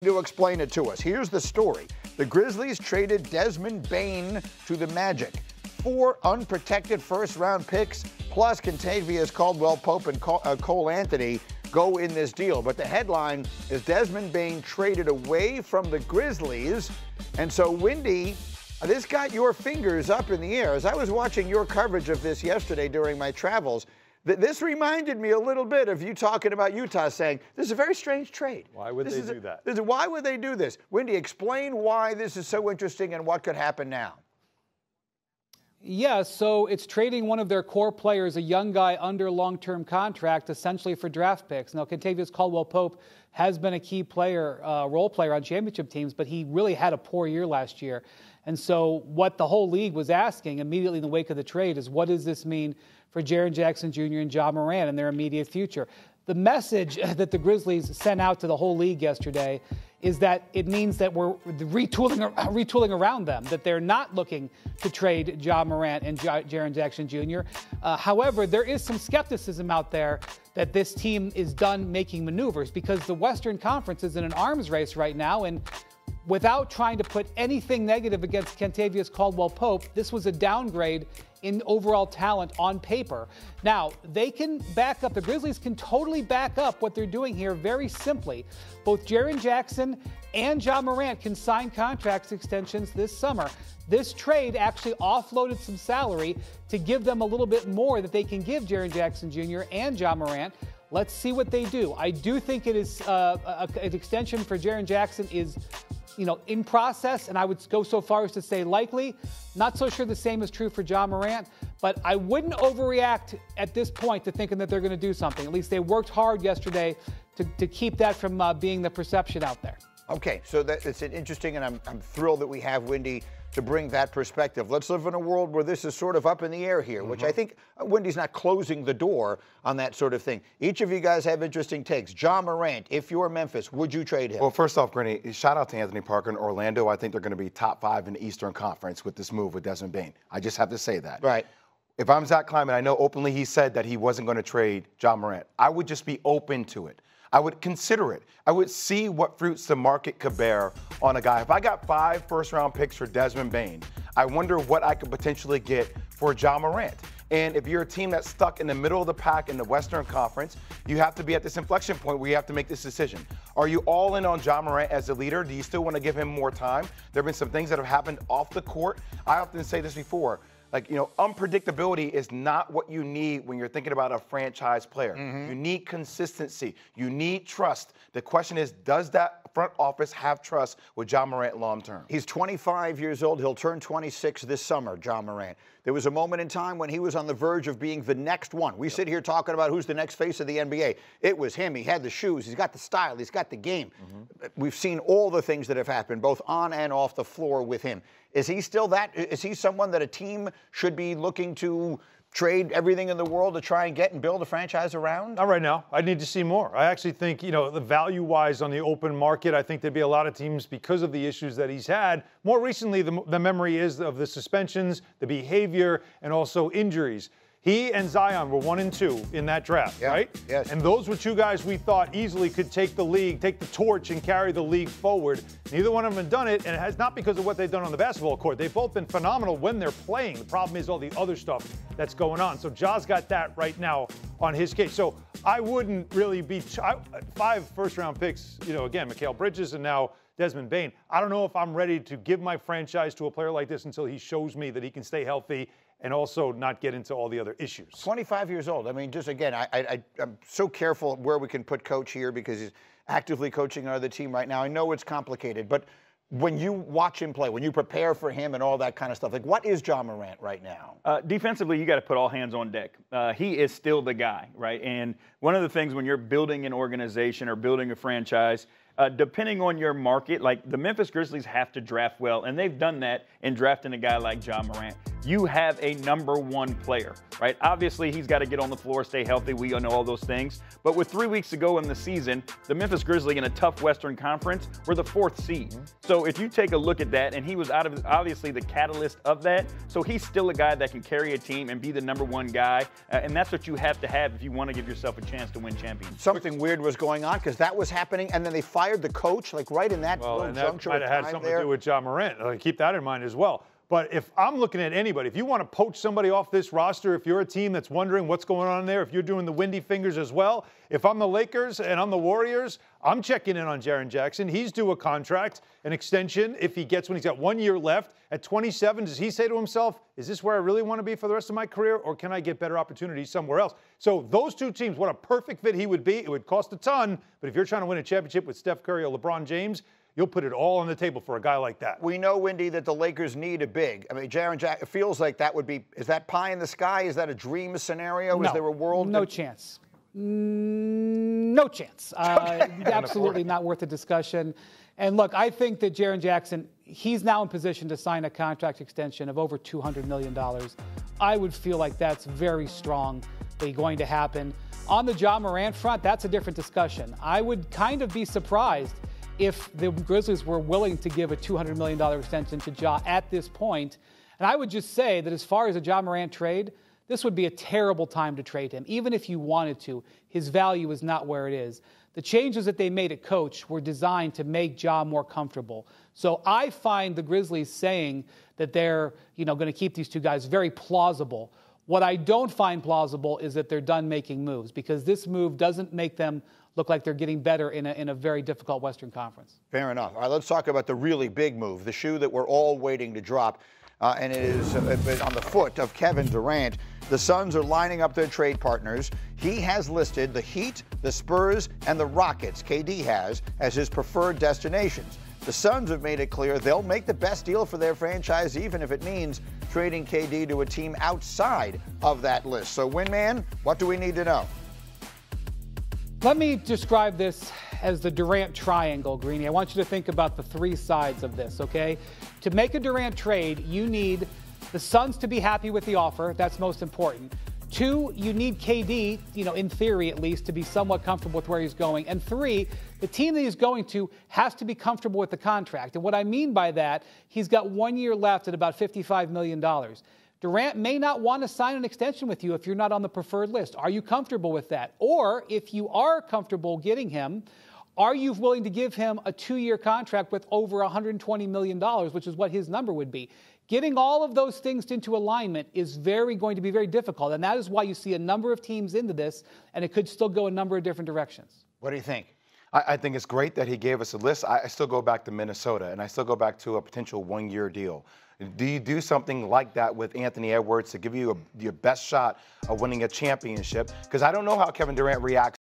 To explain it to us. Here's the story. The Grizzlies traded Desmond Bane to the Magic. 4 unprotected first-round picks, plus Kentavious Caldwell-Pope and Cole Anthony go in this deal. But the headline is Desmond Bane traded away from the Grizzlies. And so, Wendy, this got your fingers up in the air. As I was watching your coverage of this yesterday during my travels, this reminded me a little bit of you talking about Utah, saying this is a very strange trade. Why would they do that? Why would they do this? Wendy, explain why this is so interesting and what could happen now. Yeah, so it's trading one of their core players, a young guy under long-term contract, essentially for draft picks. Now, Kentavious Caldwell-Pope has been a key player, role player on championship teams, but he really had a poor year last year. And so what the whole league was asking immediately in the wake of the trade is, what does this mean for Jaren Jackson Jr. and Ja Morant and their immediate future? The message that the Grizzlies sent out to the whole league yesterday is that it means that we're retooling around them, that they're not looking to trade Ja Morant and Jaren Jackson Jr. However, there is some skepticism out there that this team is done making maneuvers, because the Western Conference is in an arms race right now, and without trying to put anything negative against Kentavious Caldwell-Pope, this was a downgrade in overall talent on paper. Now, they can back up, the Grizzlies can totally back up what they're doing here very simply. Both Jaren Jackson and Ja Morant can sign contract extensions this summer. This trade actually offloaded some salary to give them a little bit more that they can give Jaren Jackson Jr. and Ja Morant. Let's see what they do. I do think it is an extension for Jaren Jackson is in process, and I would go so far as to say likely. Not so sure the same is true for Ja Morant, but I wouldn't overreact at this point to thinking that they're going to do something. At least they worked hard yesterday to keep that from being the perception out there. Okay, so it's an interesting, and I'm thrilled that we have Wendy to bring that perspective. Let's live in a world where this is sort of up in the air here, which I think Wendy's not closing the door on that sort of thing. Each of you guys have interesting takes. Ja Morant, if you're Memphis, would you trade him? Well, first off, Granny, shout out to Anthony Parker in Orlando. I think they're going to be top 5 in the Eastern Conference with this move with Desmond Bane. I just have to say that. Right. If I'm Zach Kleiman, I know openly he said that he wasn't going to trade Ja Morant. I would just be open to it. I would consider it. I would see what fruits the market could bear on a guy. If I got 5 first-round picks for Desmond Bane, I wonder what I could potentially get for Ja Morant. And if you're a team that's stuck in the middle of the pack in the Western Conference, you have to be at this inflection point where you have to make this decision. Are you all in on Ja Morant as a leader? Do you still want to give him more time? There have been some things that have happened off the court. I often say this before. Unpredictability is not what you need when you're thinking about a franchise player. You need consistency. You need trust. The question is, does that front office have trust with Ja Morant long term? He's 25 years old. He'll turn 26 this summer, Ja Morant. There was a moment in time when he was on the verge of being the next one. We sit here talking about who's the next face of the NBA. It was him. He had the shoes. He's got the style. He's got the game. We've seen all the things that have happened, both on and off the floor with him. Is he still that? Is he someone that a team should be looking to trade everything in the world to try and get and build a franchise around? Not right now. I need to see more. I actually think, the value-wise on the open market, I think there'd be a lot of teams because of the issues that he's had. More recently, the memory is of the suspensions, the behavior, and also injuries. He and Zion were 1 and 2 in that draft, right? Yes. And those were 2 guys we thought easily could take the league, take the torch, and carry the league forward. Neither one of them have done it, and it has not because of what they've done on the basketball court. They've both been phenomenal when they're playing. The problem is all the other stuff that's going on. So Ja's got that right now on his case. So I wouldn't really be 5 first-round picks. Again, Mikal Bridges and now Desmond Bane. I don't know if I'm ready to give my franchise to a player like this until he shows me that he can stay healthy and also not get into all the other issues. 25 years old. I mean, just again, I'm so careful where we can put coach here because he's actively coaching another team right now. I know it's complicated, but when you watch him play, when you prepare for him and all that kind of stuff, what is Ja Morant right now? Defensively, you got to put all hands on deck. He is still the guy, right? And one of the things when you're building an organization or building a franchise, depending on your market, like the Memphis Grizzlies have to draft well, and they've done that in drafting a guy like Ja Morant. you have a #1 player, right? Obviously, he's got to get on the floor, stay healthy. We all know all those things. But with 3 weeks to go in the season, the Memphis Grizzlies in a tough Western Conference were the 4th seed. So if you take a look at that, and he was obviously the catalyst of that, so he's still a guy that can carry a team and be the #1 guy, and that's what you have to have if you want to give yourself a chance to win championships. Something weird was going on because that was happening, and then they fired the coach, like right in that Well, and juncture that might of have had time something there. to do with Ja Morant. Keep that in mind as well. But if I'm looking at anybody, if you want to poach somebody off this roster, if you're a team that's wondering what's going on there, if you're doing the windy fingers as well, if I'm the Lakers and I'm the Warriors, I'm checking in on Jaren Jackson. He's due a contract, an extension, if he gets when he's got 1 year left. At 27, does he say to himself, is this where I really want to be for the rest of my career, or can I get better opportunities somewhere else? So those two teams, what a perfect fit he would be. It would cost a ton, but if you're trying to win a championship with Steph Curry or LeBron James, you'll put it all on the table for a guy like that. We know, Wendy, that the Lakers need a big. I mean, Jaren Jackson, it feels like that would be, is that pie in the sky? Is that a dream scenario? No, is there a world? No chance. No chance. Absolutely not worth the discussion. And look, I think that Jaren Jackson, he's now in position to sign a contract extension of over $200 million. I would feel like that's very strongly going to happen. On the Ja Morant front, that's a different discussion. I would kind of be surprised if the Grizzlies were willing to give a $200 million extension to Ja at this point. And I would just say that as far as a Ja Morant trade, this would be a terrible time to trade him. Even if you wanted to, his value is not where it is. The changes that they made at coach were designed to make Ja more comfortable. So I find the Grizzlies saying that they're, going to keep these two guys very plausible. What I don't find plausible is that they're done making moves, because this move doesn't make them look like they're getting better in a very difficult Western Conference. Fair enough. All right, let's talk about the really big move, the shoe that we're all waiting to drop, and it is on the foot of Kevin Durant. The Suns are lining up their trade partners. He has listed the Heat, the Spurs, and the Rockets, KD has, as his preferred destinations. The Suns have made it clear they'll make the best deal for their franchise, even if it means trading KD to a team outside of that list. So, Winman, what do we need to know? Let me describe this as the Durant triangle, Greeny. I want you to think about the three sides of this, okay? To make a Durant trade, you need the Suns to be happy with the offer. That's most important. 2, you need KD, in theory at least, to be somewhat comfortable with where he's going. And 3, the team that he's going to has to be comfortable with the contract. And what I mean by that, he's got 1 year left at about $55 million. Durant may not want to sign an extension with you if you're not on the preferred list. Are you comfortable with that? Or if you are comfortable getting him, are you willing to give him a 2-year contract with over $120 million, which is what his number would be? Getting all of those things into alignment is going to be very difficult, and that is why you see a number of teams into this, and it could still go a number of different directions. What do you think? I think it's great that he gave us a list. I still go back to Minnesota, and I still go back to a potential 1-year deal. Do you do something like that with Anthony Edwards to give you your best shot of winning a championship? Because I don't know how Kevin Durant reacts